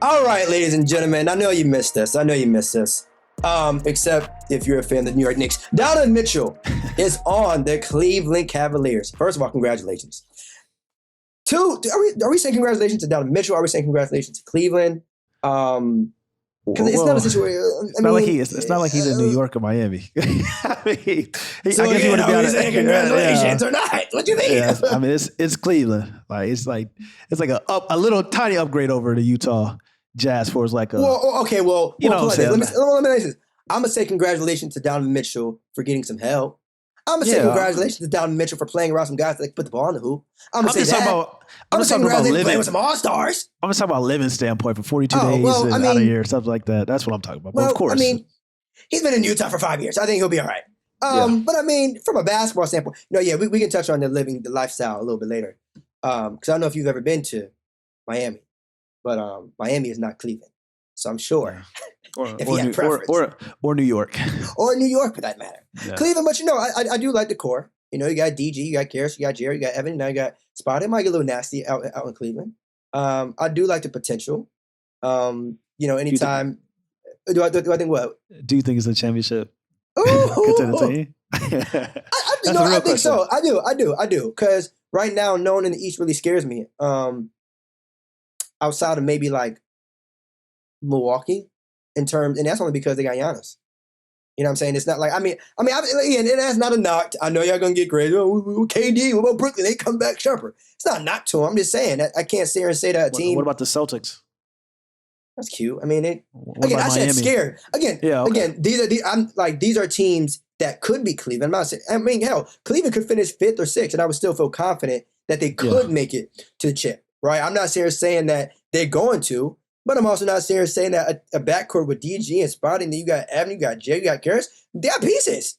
All right, ladies and gentlemen, I know you missed this. Except if you're a fan of the New York Knicks. Donovan Mitchell is on the Cleveland Cavaliers. First of all, congratulations. Are we saying congratulations to Donovan Mitchell? Are we saying congratulations to Cleveland? Because it's not a situation. It's not like he's in New York or Miami. I mean, I so guess you would know, he's saying congratulations or not? What do you think? Yeah, I mean, it's Cleveland. It's like a little tiny upgrade over the Utah Jazz for like a. Well, okay, you know what I'm saying? Let me say this. I'm gonna say congratulations to Donovan Mitchell for getting some help. I'm gonna say congratulations to Donovan Mitchell for playing around some guys that put the ball in the hoop. I'm gonna say playing with some all-stars. I'm just talking about living standpoint for 42 days out of the year, something like that. That's what I'm talking about. But of course. I mean, he's been in Utah for 5 years. I think he'll be all right. But I mean, from a basketball standpoint, we can touch on the lifestyle a little bit later. Because I don't know if you've ever been to Miami, but Miami is not Cleveland. So I'm sure. Or New York. Or New York, for that matter. Yeah. Cleveland, but I do like the core. You got DG, you got Karras, you got Jerry, you got Evan, now you got Spida. It might get a little nasty out in Cleveland. I do like the potential. Anytime. Do I think what? Do you think it's a championship? Contender team? I think so. I do. Because right now, no one in the East really scares me. Outside of maybe like Milwaukee, and that's only because they got Giannis. You know what I'm saying? It's not like, and that's not a knock. I know y'all gonna get crazy. Oh, KD, what about Brooklyn? They come back sharper. It's not a knock to them. I'm just saying that I can't sit here and say that a team. What about the Celtics? That's cute. I mean, I said scared. Again, these are teams that could be Cleveland. I'm not saying. I mean, hell, Cleveland could finish 5th or 6th, and I would still feel confident that they could make it to the chip. Right? I'm not here saying that they're going to. But I'm also not here saying that a backcourt with DG and Spotty, and then you got Evan, you got Jay, you got Karras. They got pieces.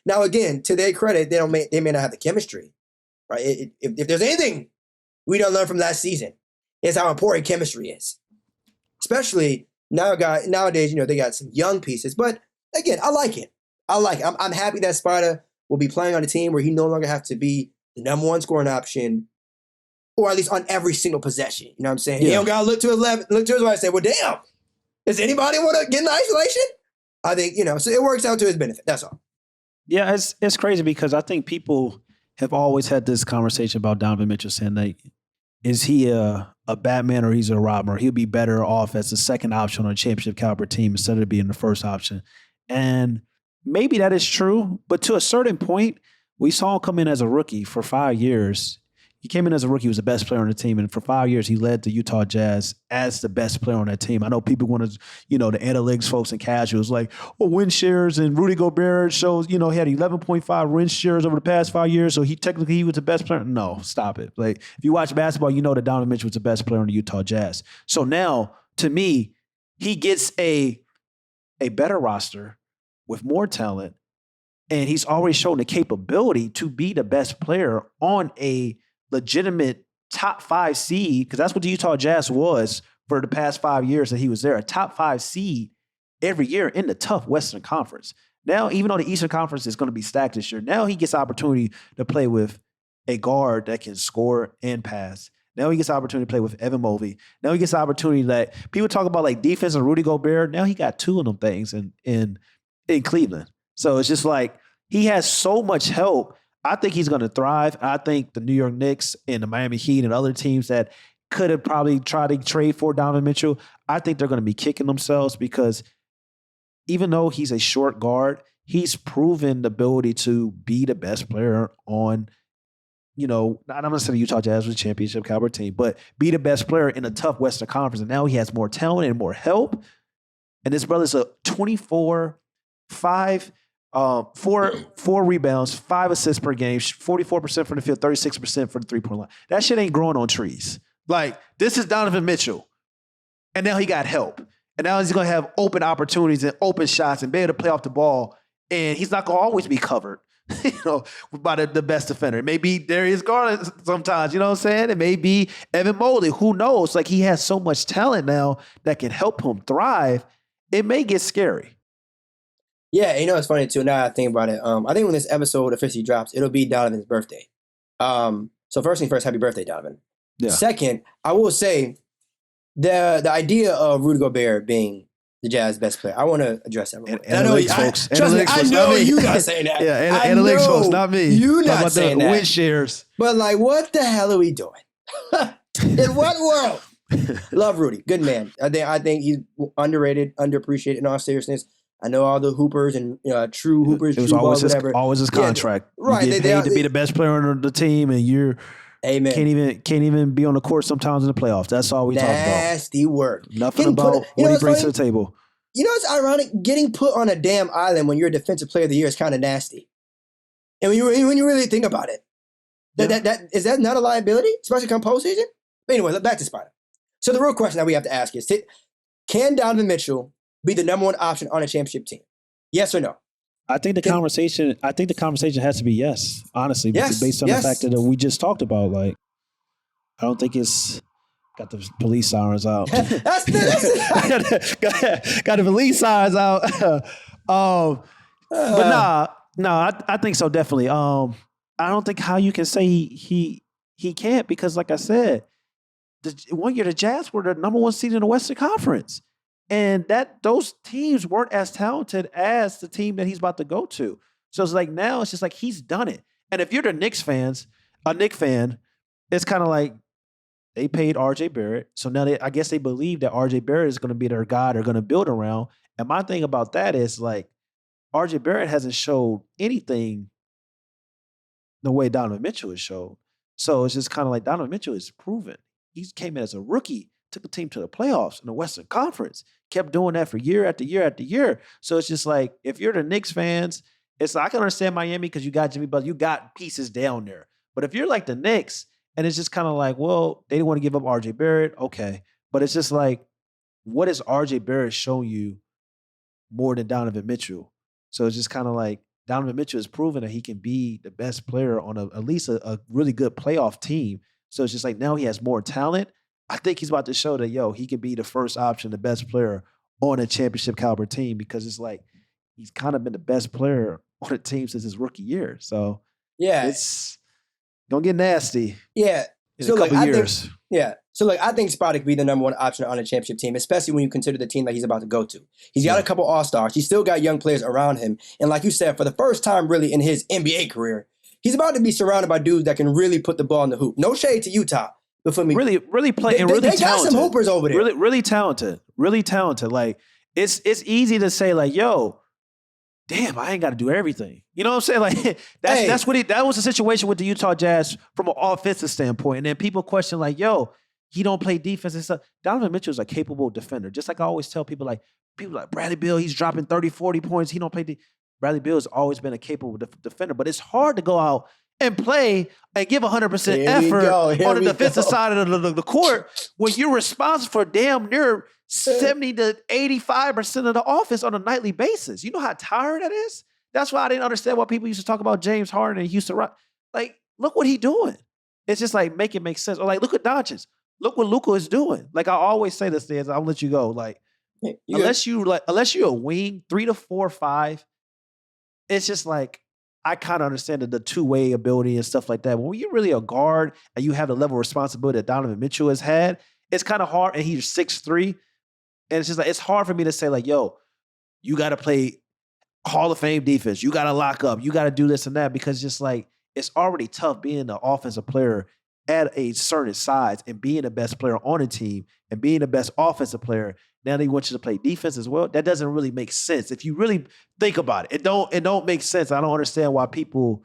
Now, again, to their credit, they may not have the chemistry, right? If there's anything we don't learn from last season, it's how important chemistry is. Especially nowadays, they got some young pieces. But again, I like it. I'm happy that Spida will be playing on a team where he no longer have to be the number one scoring option. Or at least on every single possession. You know what I'm saying? Yeah. He don't got to look to his left, look to his right and say, well, damn, does anybody want to get in isolation? I think, so it works out to his benefit. That's all. Yeah, it's crazy because I think people have always had this conversation about Donovan Mitchell saying that is he a Batman or he's a Robin, or he'll be better off as the second option on a championship caliber team instead of being the first option. And maybe that is true, but to a certain point, we saw him come in as a rookie for 5 years. He came in as a rookie, he was the best player on the team, and for 5 years, he led the Utah Jazz as the best player on that team. I know people want to, the analytics folks and casuals like, win shares, and Rudy Gobert shows, he had 11.5 win shares over the past 5 years, so he was the best player. No, stop it. Like, if you watch basketball, you know that Donovan Mitchell was the best player on the Utah Jazz. So now, to me, he gets a better roster with more talent, and he's already shown the capability to be the best player on a legitimate top 5 seed, because that's what the Utah Jazz was for the past 5 years that he was there, a top 5 seed every year in the tough Western Conference. Now, even though the Eastern Conference is going to be stacked this year, now he gets opportunity to play with a guard that can score and pass. Now he gets the opportunity to play with Evan Mobley. Now he gets the opportunity that people talk about like defense and Rudy Gobert. Now he got 2 of them things in Cleveland. So it's just like he has so much help. I think he's going to thrive. I think the New York Knicks and the Miami Heat and other teams that could have probably tried to trade for Donovan Mitchell, I think they're going to be kicking themselves because even though he's a short guard, he's proven the ability to be the best player on, I'm not going to say the Utah Jazz was a championship caliber team, but be the best player in a tough Western Conference. And now he has more talent and more help. And this brother's a 24, 5, 4 rebounds, 5 assists per game, 44% from the field, 36% from the three-point line. That shit ain't growing on trees. Like, this is Donovan Mitchell. And now he got help. And now he's going to have open opportunities and open shots and be able to play off the ball. And he's not going to always be covered, by the best defender. It may be Darius Garland sometimes, you know what I'm saying? It may be Evan Mobley. Who knows? Like, he has so much talent now that can help him thrive. It may get scary. Yeah, it's funny too. Now I think about it. I think when this episode officially drops, it'll be Donovan's birthday. So first thing first, happy birthday, Donovan. Yeah. Second, I will say the idea of Rudy Gobert being the Jazz best player, I want to address that real quick. And analytics folks. Trust me, I know you're not saying that. Yeah, analytics folks, not me. You're not saying that. Win shares. But like, what the hell are we doing? In what world? Love Rudy. Good man. I think he's underrated, underappreciated in all seriousness. I know all the hoopers and true hoopers, it was true always balls, whatever. Always his contract. Yeah, right. You get paid to be the best player on the team, and you're Amen. Can't even be on the court sometimes in the playoffs. That's all we talk about. Nasty work. Nothing about what he brings to the table. You know what's ironic? Getting put on a damn island when you're a defensive player of the year is kind of nasty. And when you really think about it, is that not a liability, especially come postseason? But anyway, back to Spida. So the real question that we have to ask is, can Donovan Mitchell be the number one option on a championship team? Yes or no? I think the conversation has to be yes, honestly, based on the fact that we just talked about. Like, I don't think it's got the police sirens out. got the police sirens out. But I think so definitely. I don't think how you can say he can't, because like I said, one year the Jazz were the number one seed in the Western Conference. And those teams weren't as talented as the team that he's about to go to. So it's like now it's just like he's done it. And if you're the Knicks fans, a Knicks fan, it's kind of like they paid RJ Barrett. So now I guess they believe that RJ Barrett is going to be their guy they're going to build around. And my thing about that is like RJ Barrett hasn't showed anything the way Donovan Mitchell has showed. So it's just kind of like Donovan Mitchell is proven. He came in as a rookie, took a team to the playoffs in the Western Conference, kept doing that for year after year after year. So it's just like, if you're the Knicks fans, it's like, I can understand Miami because you got Jimmy Butler, you got pieces down there. But if you're like the Knicks, and it's just kind of like, well, they didn't want to give up RJ Barrett, okay. But it's just like, what has RJ Barrett shown you more than Donovan Mitchell? So it's just kind of like, Donovan Mitchell has proven that he can be the best player on at least a really good playoff team. So it's just like, now he has more talent. I think he's about to show that, he can be the first option, the best player on a championship caliber team, because it's like he's kind of been the best player on a team since his rookie year. So yeah, it's gonna get nasty. Yeah, in a couple years. So I think Spida could be the number one option on a championship team, especially when you consider the team that he's about to go to. He's got a couple All-Stars. He's still got young players around him, and like you said, for the first time really in his NBA career, he's about to be surrounded by dudes that can really put the ball in the hoop. No shade to Utah. But for me, really playing, really talented. They got some hoopers over there. Really talented. Like it's easy to say like, damn, I ain't got to do everything. You know what I'm saying? Like that was the situation with the Utah Jazz from an offensive standpoint. And then people question like, he don't play defense and stuff. Donovan Mitchell is a capable defender. Just like I always tell people like Bradley Beal, he's dropping 30, 40 points. He don't play Bradley Beal has always been a capable defender, but it's hard to go out and play and give 100% effort on the defensive side of the court when you're responsible for damn near 70 to 85% of the offense on a nightly basis. You know how tired that is? That's why I didn't understand why people used to talk about James Harden and Houston Rockets. Like, look what he's doing. It's just like, make it make sense. Or like, look at Doncic. Look what Luka is doing. Like, I always say this, I'll let you go. Like, unless you're a wing, 3 to 4, 5, it's just like, I kind of understand the two-way ability and stuff like that. But when you're really a guard and you have the level of responsibility that Donovan Mitchell has had, it's kind of hard. And he's 6'3", and it's just like, it's hard for me to say like, you got to play Hall of Fame defense. You got to lock up. You got to do this and that, because just like, it's already tough being an offensive player at a certain size and being the best player on a team and being the best offensive player. Now they want you to play defense as well. That doesn't really make sense. If you really think about it, it don't make sense. I don't understand why people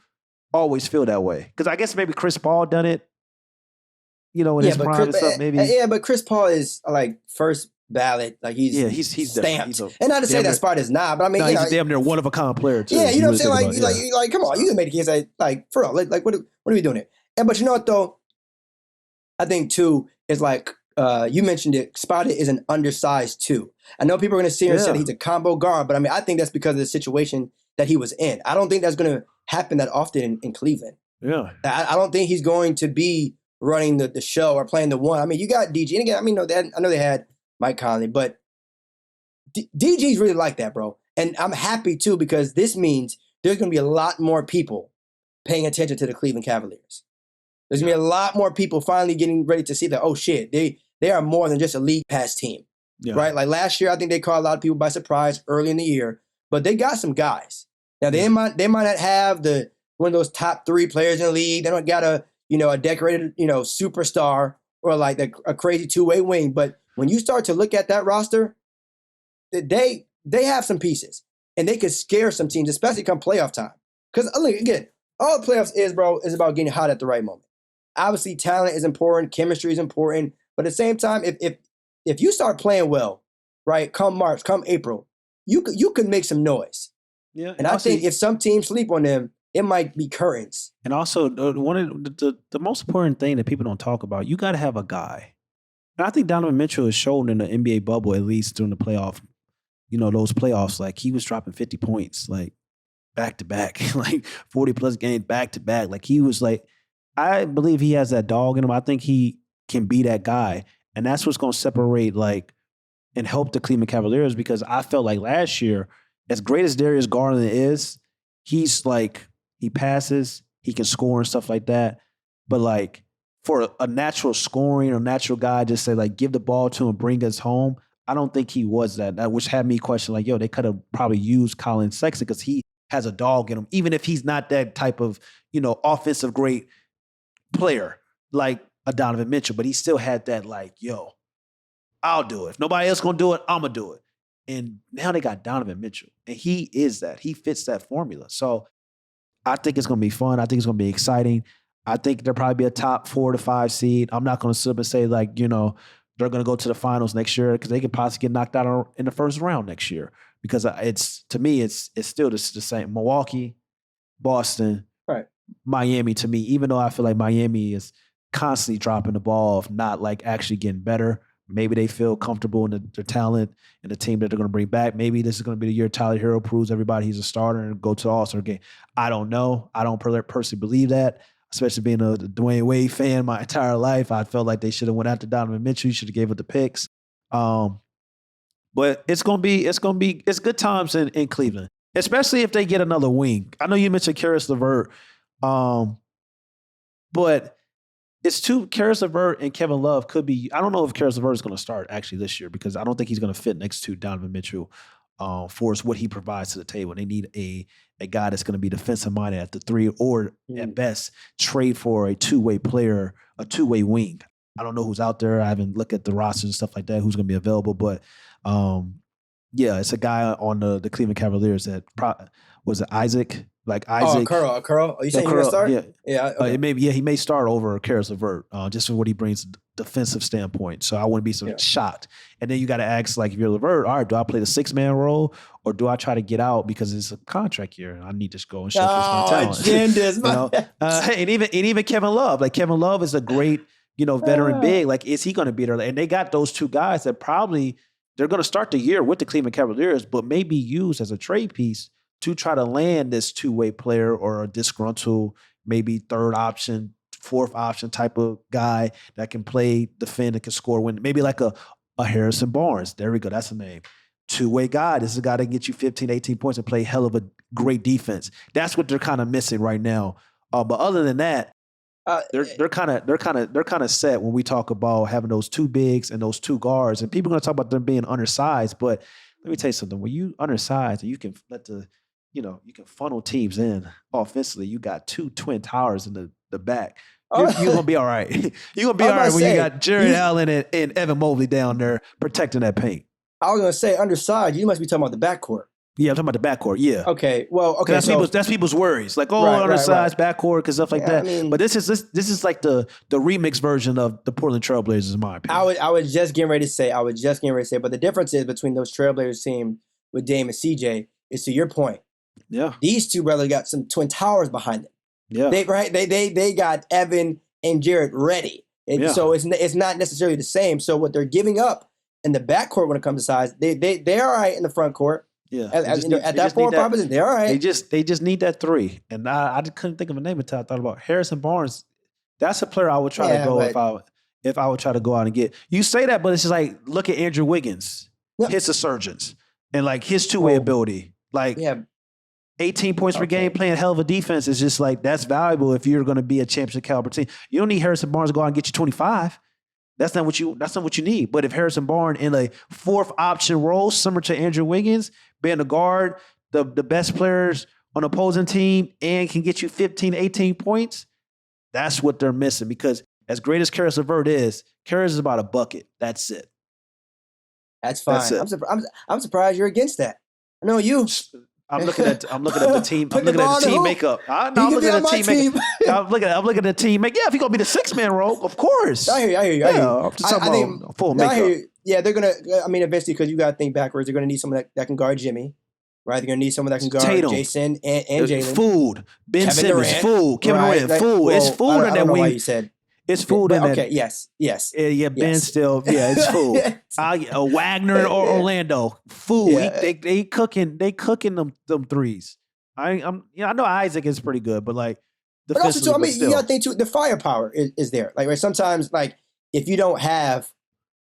always feel that way. Because I guess maybe Chris Paul done it, in his prime and stuff, maybe. Yeah, but Chris Paul is like first ballot. Like he's stamped. And not to say that Spida's not, but I mean, he's damn near one of a kind player too. Yeah, you know what I'm saying? Like, come on, you can make a case like for real. Like, what are we doing here? But you know what though? I think too is like, you mentioned it, Spida is an undersized 2. I know people are going to sit here and say he's a combo guard, but I mean, I think that's because of the situation that he was in. I don't think that's going to happen that often in Cleveland. Yeah. I don't think he's going to be running the show or playing the one. I mean, you got DG. And again, I mean, I know they had Mike Conley, but DG's really like that, bro. And I'm happy too, because this means there's going to be a lot more people paying attention to the Cleveland Cavaliers. There's going to be a lot more people finally getting ready to see that, oh shit, they are more than just a league pass team, right? Like last year, I think they caught a lot of people by surprise early in the year, but they got some guys. Now they might not have one of those top 3 players in the league. They don't got a decorated superstar or like a crazy 2-way wing. But when you start to look at that roster, they have some pieces and they could scare some teams, especially come playoff time. Because again, all the playoffs is about getting hot at the right moment. Obviously, talent is important, chemistry is important, but at the same time, if you start playing well, right, come March, come April, you could make some noise. Yeah, and I think if some teams sleep on them, it might be curtains. And also, one of the most important thing that people don't talk about, you got to have a guy. And I think Donovan Mitchell has shown in the NBA bubble, at least during the playoff, those playoffs, like he was dropping 50 points, like back to back, like 40 plus games back to back. Like he was like, I believe he has that dog in him. I think he can be that guy. And that's what's going to separate and help the Cleveland Cavaliers, because I felt like last year, as great as Darius Garland is, he's like, he passes, he can score and stuff like that. But like for a natural scoring or natural guy, just say like, give the ball to him, bring us home. I don't think he was that, which had me question like, they could have probably used Colin Sexton because he has a dog in him, even if he's not that type of, offensive great player like a Donovan Mitchell, but he still had that like, I'll do it. If nobody else gonna do it, I'm gonna do it. And now they got Donovan Mitchell, and he is that. He fits that formula. So I think it's going to be fun. I think it's going to be exciting. I think there'll probably be a top 4 to 5 seed. I'm not going to sit up and say like, they're going to go to the finals next year, because they could possibly get knocked out in the first round next year. Because to me, it's still the same. Milwaukee, Boston, right, Miami. To me, even though I feel like Miami is constantly dropping the ball, of not like actually getting better. Maybe they feel comfortable in their talent and the team that they're going to bring back. Maybe this is going to be the year Tyler Hero proves everybody he's a starter and go to the All-Star game. I don't know. I don't personally believe that, especially being a Dwayne Wade fan my entire life. I felt like they should have went after Donovan Mitchell. You should have gave up the picks. But it's good times in Cleveland, especially if they get another wing. I know you mentioned Karis LeVert, but it's Karis LeVert and Kevin Love could be. I don't know if Karis LeVert is going to start actually this year, because I don't think he's going to fit next to Donovan Mitchell for what he provides to the table. They need a guy that's going to be defensive minded at the 3, or at best trade for a 2-way player, a 2-way wing. I don't know who's out there. I haven't looked at the rosters and stuff like that, who's going to be available. But it's a guy on the Cleveland Cavaliers that was it Isaac. Like Isaac. Curl. Are you saying he's going to start? Yeah. Okay. He may start over Karis LeVert, just for what he brings defensive standpoint. So I wouldn't be so shocked. And then you got to ask, like, if you're LeVert, all right, do I play the 6-man role, or do I try to get out because it's a contract year? I need to go and show my talent. And even Kevin Love. Like, Kevin Love is a great, veteran big. Like, is he going to be there? And they got those 2 guys that probably they're going to start the year with the Cleveland Cavaliers, but maybe used as a trade piece to try to land this 2-way player, or a disgruntled, maybe 3rd option, 4th option type of guy that can play, defend, and can score. When maybe like a Harrison Barnes. There we go. That's the name. 2-way guy. This is a guy that can get you 15, 18 points and play hell of a great defense. That's what they're kind of missing right now. But other than that, they're kind of set when we talk about having those 2 bigs and those 2 guards. And people are going to talk about them being undersized, but let me tell you something. When you undersized and you can you can funnel teams in offensively, you got 2 twin towers in the back. You're going to be all right. You're going to be all right when you got Jared Allen and Evan Mobley down there protecting that paint. I was going to say, undersized, you must be talking about the backcourt. Yeah, I'm talking about the backcourt, yeah. Okay, well, okay. That's people's worries. Like, undersized backcourt and stuff like that. I mean, but this is like the remix version of the Portland Trailblazers, in my opinion. I was just getting ready to say, but the difference is between those Trailblazers team with Dame and CJ is, to your point. Yeah. These 2 brothers got some twin towers behind them. Yeah. They got Evan and Jared ready. So it's not necessarily the same. So what they're giving up in the backcourt when it comes to size, they're all right in the front court. Yeah. At that 4 or 5 position, they're all right. They just need that 3. And I just couldn't think of a name until I thought about Harrison Barnes. That's a player I would try to go if I would try to go out and get. You say that, but it's just like, look at Andrew Wiggins, his resurgence, and like his 2-way ability. Like, 18 points per game, playing hell of a defense is just like, that's valuable if you're going to be a championship caliber team. You don't need Harrison Barnes to go out and get you 25. That's not what you need. But if Harrison Barnes in a fourth option role, similar to Andrew Wiggins, being a guard, the best players on opposing team, and can get you 15, 18 points, that's what they're missing. Because as great as Karis LeVert is, Karis is about a bucket. That's it. That's fine. That's it. I'm surprised you're against that. I know you. I'm looking at the team. I'm looking at the team makeup. I'm looking at the team makeup. I'm looking at the team makeup. Yeah, if he's gonna be the 6-man role, of course. I hear you. I think full makeup. Yeah, they're gonna. I mean, eventually, because you got to think backwards. They're gonna need someone that can guard Jimmy, right? They're gonna need someone that can guard Tatum. Jason and Jalen. Food. Ben Kevin Simmons. Durant, Food. Kevin Durant. Food. Well, it's food in that wing. Why you said. It's food in that. Okay. Yes. Yeah. Ben still. Yeah. It's food. Wagner or Orlando. Food. Yeah. They cooking. They cooking them threes. I know Isaac is pretty good, but like but also too, I mean, you got to think too. The firepower is there. Like, right, sometimes, like, if you don't have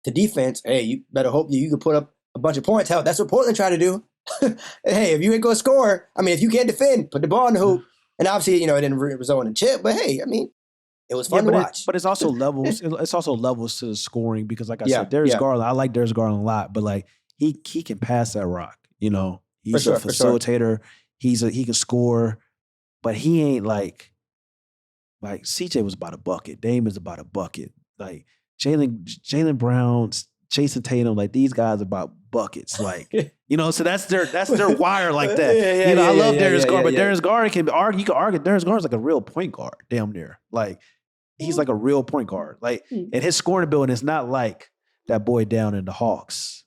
the defense, hey, you better hope you can put up a bunch of points. Hell, that's what Portland tried to do. Hey, if you ain't gonna score, I mean, if you can't defend, put the ball in the hoop. And obviously, it didn't result in a chip. But hey, I mean, it was fun to watch. But it's also levels. It's also levels to the scoring because, like I said, Darius Garland. I like Darius Garland a lot, but like he can pass that rock. He's a facilitator. He can score, but he ain't like CJ was about a bucket. Dame is about a bucket. Like Jaylen Brown, Jason Tatum, like these guys are about buckets. Like so that's their wire like that. I love Darius Garland, but Darius Garland you can argue Darius Garland's like a real point guard, damn near. Like he's like a real point guard. Like and his scoring ability is not like that boy down in the Hawks.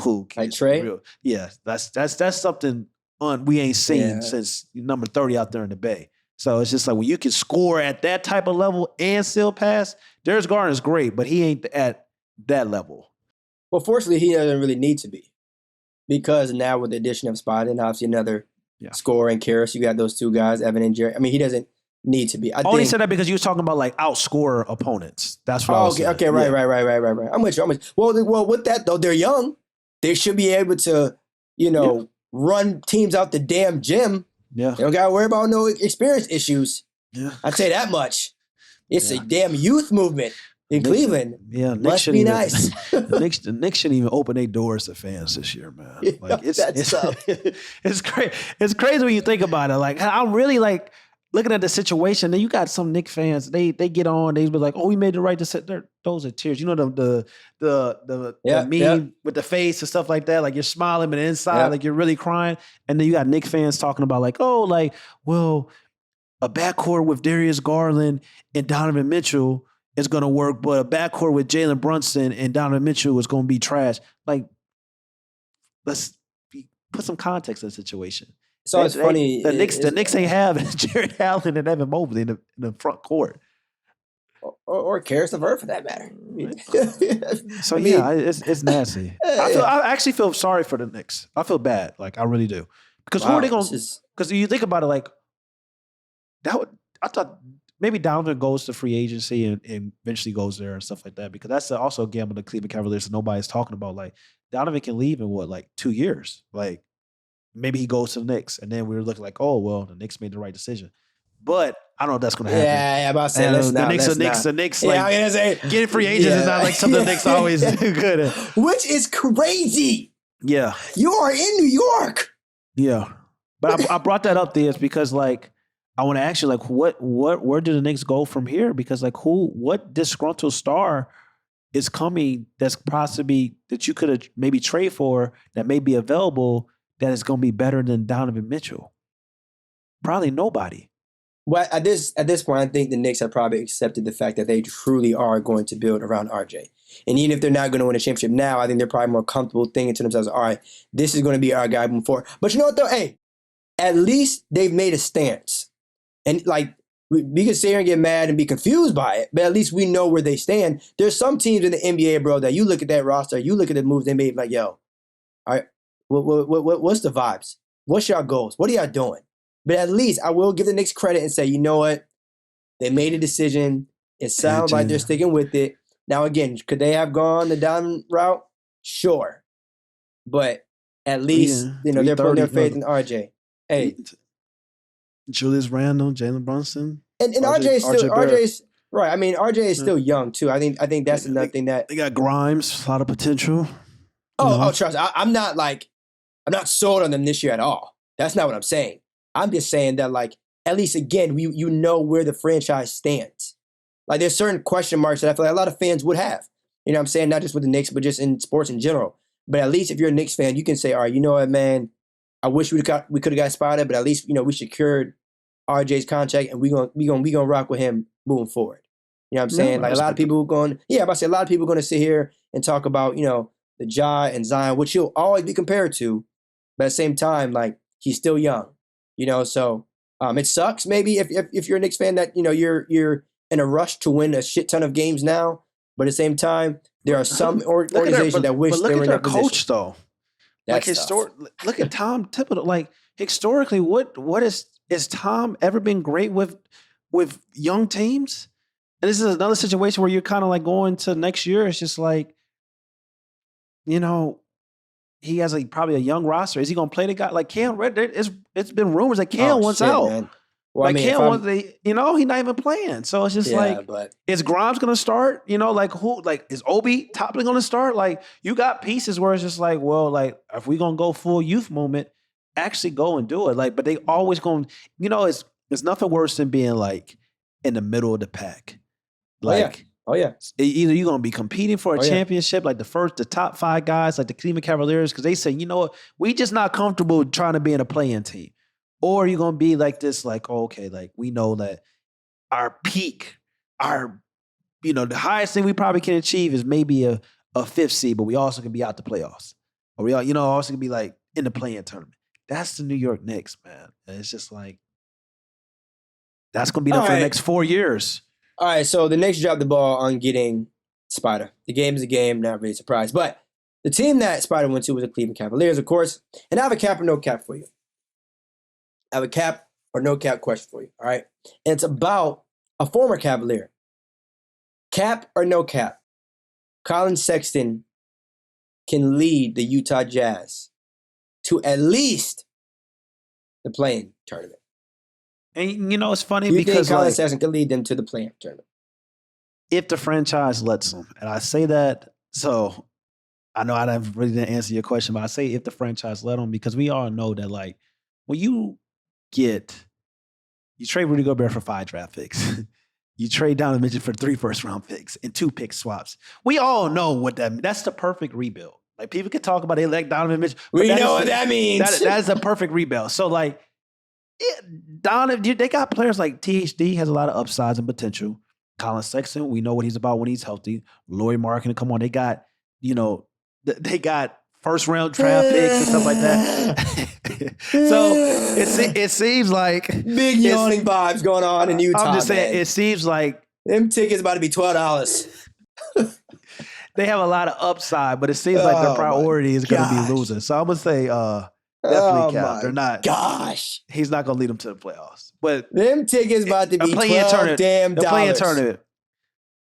Who like Trey? Real. Yeah, that's something we ain't seen since number 30 out there in the Bay. So it's just like when you can score at that type of level and still pass, Darius Garland is great, but he ain't at that level. Well, fortunately, he doesn't really need to be because now with the addition of Spida and obviously another scorer and Karis, you got those two guys, Evan and Jerry. I mean, he doesn't need to be. I only said that because you was talking about like outscore opponents. That's what I was saying. Okay, right. I'm with you. Well, with that though, they're young. They should be able to, run teams out the damn gym. Yeah. They don't got to worry about no experience issues. Yeah. I'd say that much. It's a damn youth movement in Cleveland. Yeah. Must be nice. The Knicks shouldn't even open their doors to fans this year, man. Like it's crazy. It's crazy when you think about it. Like I'm really like looking at the situation. Then you got some Knicks fans. They get on. They be like, "Oh, we made the right decision." Those are tears. You know the meme with the face and stuff like that. Like you're smiling, but inside, like you're really crying. And then you got Knicks fans talking about like, "Oh, like well, a backcourt with Darius Garland and Donovan Mitchell is going to work, but a backcourt with Jalen Brunson and Donovan Mitchell is going to be trash." Like, let's put some context in the situation. So it's funny. The Knicks ain't have Jared Allen and Evan Mobley in the front court. Or Karis LeVert for that matter. So it's nasty. I actually feel sorry for the Knicks. I feel bad, like I really do, because who are they going? Because you think about it, like I thought maybe Donovan goes to free agency and eventually goes there and stuff like that, because that's also a gamble the Cleveland Cavaliers that nobody's talking about. Like Donovan can leave in like 2 years, like. Maybe he goes to the Knicks, and then we're looking like, oh, well, the Knicks made the right decision. But I don't know if that's going to happen. Yeah, about to say, the Knicks, like, getting free agents is not like something the Knicks always do good at. Which is crazy. Yeah. You are in New York. Yeah. But I brought that up there because, like, I want to ask you, like, where do the Knicks go from here? Because, like, what disgruntled star is coming that's possibly that you could have maybe trade for that may be available that is going to be better than Donovan Mitchell? Probably nobody. Well, at this point, I think the Knicks have probably accepted the fact that they truly are going to build around RJ. And even if they're not going to win a championship now, I think they're probably more comfortable thinking to themselves, all right, this is going to be our guy moving forward. But you know what, though? Hey, at least they've made a stance. And, like, we can sit here and get mad and be confused by it, but at least we know where they stand. There's some teams in the NBA, bro, that you look at that roster, you look at the moves they made, like, yo, all right, what's the vibes? What's y'all goals? What are y'all doing? But at least I will give the Knicks credit and say, you know what? They made a decision. It sounds like they're sticking with it. Now, again, could they have gone the down route? Sure. But at least, they're putting their faith in RJ. Hey. Julius Randle, Jalen Brunson. And RJ's still, Right. I mean, RJ is still young too. I think that's another thing that they got Grimes, a lot of potential. Trust. I'm not sold on them this year at all. That's not what I'm saying. I'm just saying that, like, at least again, you know where the franchise stands. Like, there's certain question marks that I feel like a lot of fans would have. You know what I'm saying? Not just with the Knicks, but just in sports in general. But at least if you're a Knicks fan, you can say, all right, you know what, man? I wish we could have got Spida, but at least, we secured RJ's contract, and we gonna rock with him moving forward. You know what I'm saying? Like, a lot of people a lot of people are going to sit here and talk about, the Ja and Zion, which he'll always be compared to. But at the same time, like, he's still young, so it sucks maybe if you're a Knicks fan that, you're in a rush to win a shit ton of games now. But at the same time, there are some organizations that wish they were in that position. Coach, though. Look at Tom Thibodeau. Like, historically, what is Tom ever been great with young teams? And this is another situation where you're kind of like going to next year. It's just like, he has probably a young roster. Is he going to play the guy like Cam? It's been rumors that Cam wants out. Man. Well, like, Cam wants he's not even playing. So it's just is Grimes going to start? Like, who? Like, is Obi Toppin going to start? Like, you got pieces where it's just like, well, like, if we going to go full youth movement, actually go and do it. Like, but they always going. It's nothing worse than being like in the middle of the pack. Like, either you're going to be competing for a championship, like the top 5 guys, like the Cleveland Cavaliers, because they say, you know what, we just not comfortable trying to be in a play-in team. Or you're going to be like this, like, oh, okay, like, we know that our peak, the highest thing we probably can achieve is maybe a 5th seed, but we also can be out the playoffs. Or we also can be like in the play-in tournament. That's the New York Knicks, man. And it's just like, that's going to be there for the next 4 years. All right, so the Knicks dropped the ball on getting Spida. The game is a game, not really surprised. But the team that Spida went to was the Cleveland Cavaliers, of course. And I have a cap or no cap for you. I have a cap or no cap question for you, all right? And it's about a former Cavalier. Cap or no cap, Colin Sexton can lead the Utah Jazz to at least the play-in tournament. And it's funny you because think Colin Sexton can lead them to the play-in tournament if the franchise lets them. And I say that, so I know I really didn't answer your question, but I say if the franchise let them, because we all know that, like, when you trade Rudy Gobert for 5 draft picks, you trade Donovan Mitchell for 3 first-round picks and 2 pick swaps. We all know what that means. That's the perfect rebuild. Like, people can talk about they elect Donovan Mitchell. We know what that means. That is a perfect rebuild. So, like, they got players like THD has a lot of upsides and potential. Colin Sexton, we know what he's about when he's healthy. Lauri Markkanen, come on, they got first round draft picks and stuff like that. So it seems like big yawning vibes going on in Utah. I'm just saying, it seems like them tickets about to be $12. They have a lot of upside, but it seems like their priority is going to be losing. So I'm gonna say definitely cap. They're not. Gosh, he's not going to lead them to the playoffs. But them tickets about to be $12 damn dollars. Playing tournament.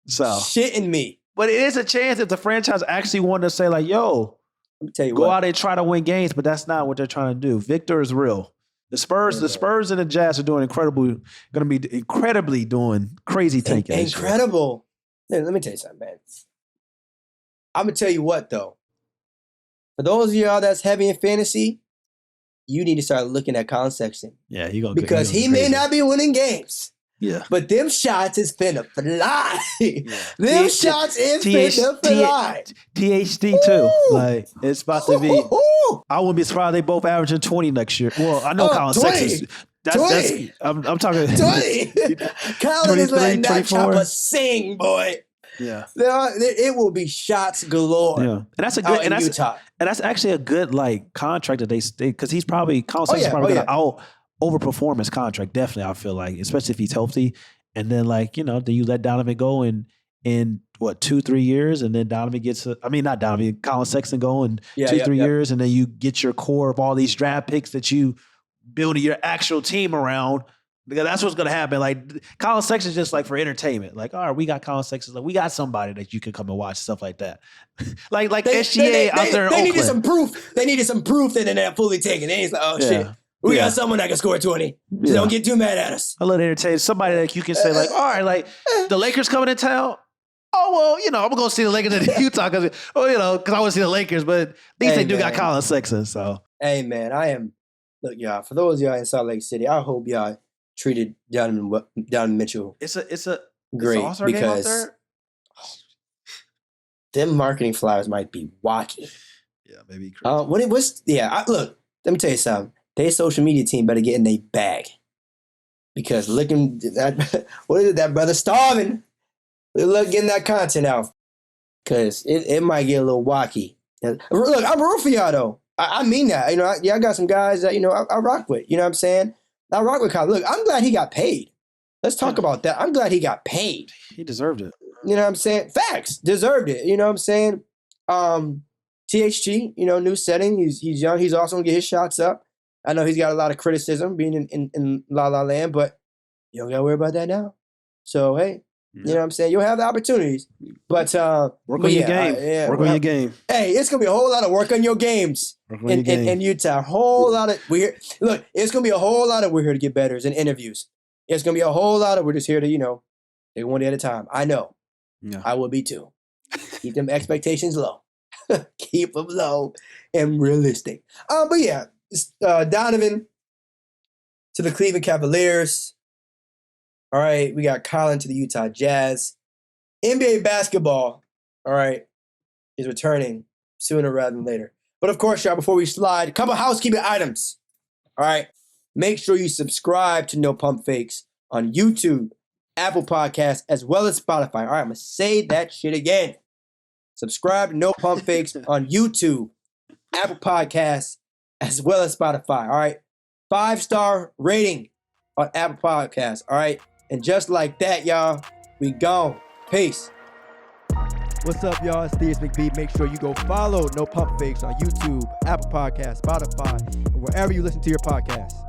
So shitting me. But it is a chance if the franchise actually wanted to say, like, yo, let me tell you go out and try to win games, but that's not what they're trying to do. Victor is real. The Spurs and the Jazz are doing going to be incredibly doing crazy tanking. Incredible. Let me tell you something, man. I'm going to tell you what, though. For those of y'all that's heavy in fantasy, you need to start looking at Colin Sexton. Yeah, because he may not be winning games. Yeah. But them shots is finna fly. Yeah. Them shots is finna fly. THD too. Like, it's about to be. I wouldn't be surprised they both averaging 20 next year. Well, I know Colin Sexton. That's I'm talking 20. Colin is letting that chopper sing, boy. Yeah. It will be shots galore. Yeah. And that's a good Utah. And that's actually a good like contract that they because he's probably Colin Sexton's probably gonna overperform his contract. Definitely, I feel like, especially if he's healthy. And then then you let Donovan go in 2-3 years, and then Donovan Colin Sexton go in 2-3 years, and then you get your core of all these draft picks that you build your actual team around. Because that's what's going to happen. Like, Colin Sexton's just like for entertainment. Like, all right, we got Colin Sexton. Like, we got somebody that you can come and watch, stuff like that. like SGA out there in Oakland. Needed some proof. They needed some proof that they're not fully taken. They like, shit. We got someone that can score 20. So don't get too mad at us. A little entertaining. Somebody that you can say like, all right, like the Lakers coming to town. Oh, well, I'm going to go see the Lakers in Utah because I want to see the Lakers. But at least they do got Colin Sexton, so. Hey, man, look, y'all, for those of y'all in Salt Lake City, I hope y'all treated Donovan Mitchell great because them marketing flyers might be wacky. Yeah, maybe crazy. Look, let me tell you something. Their social media team better get in their bag because looking at that brother starving. Look, getting that content out because it might get a little wacky. Look, I'm rooting for y'all though. I mean that. I got some guys that I rock with. You know what I'm saying? I rock with Colin. Look, I'm glad he got paid. Let's talk about that. I'm glad he got paid. He deserved it. You know what I'm saying? Facts. Deserved it. You know what I'm saying? THG, new setting. He's young. He's also gonna get his shots up. I know he's got a lot of criticism being in La La Land, but you don't gotta worry about that now. So hey. You know what I'm saying? You'll have the opportunities. But work on your game. Work on your game. Hey, it's gonna be a whole lot of work on your games in Utah. A whole lot of look, it's gonna be a whole lot of we're here to get betters and interviews. It's gonna be a whole lot of we're just here to, take one day at a time. I know. Yeah. I will be too. Keep them expectations low. Keep them low and realistic. But yeah, Donovan to the Cleveland Cavaliers. All right, we got Colin to the Utah Jazz. NBA basketball, all right, is returning sooner rather than later. But of course, y'all, before we slide, a couple housekeeping items. All right, make sure you subscribe to No Pump Fakes on YouTube, Apple Podcasts, as well as Spotify. All right, I'm going to say that shit again. Subscribe to No Pump Fakes on YouTube, Apple Podcasts, as well as Spotify. All right, 5-star rating on Apple Podcasts. All right. And just like that, y'all, we gone. Peace. What's up, y'all? It's Steve McBee. Make sure you go follow No Pump Fakes on YouTube, Apple Podcasts, Spotify, and wherever you listen to your podcasts.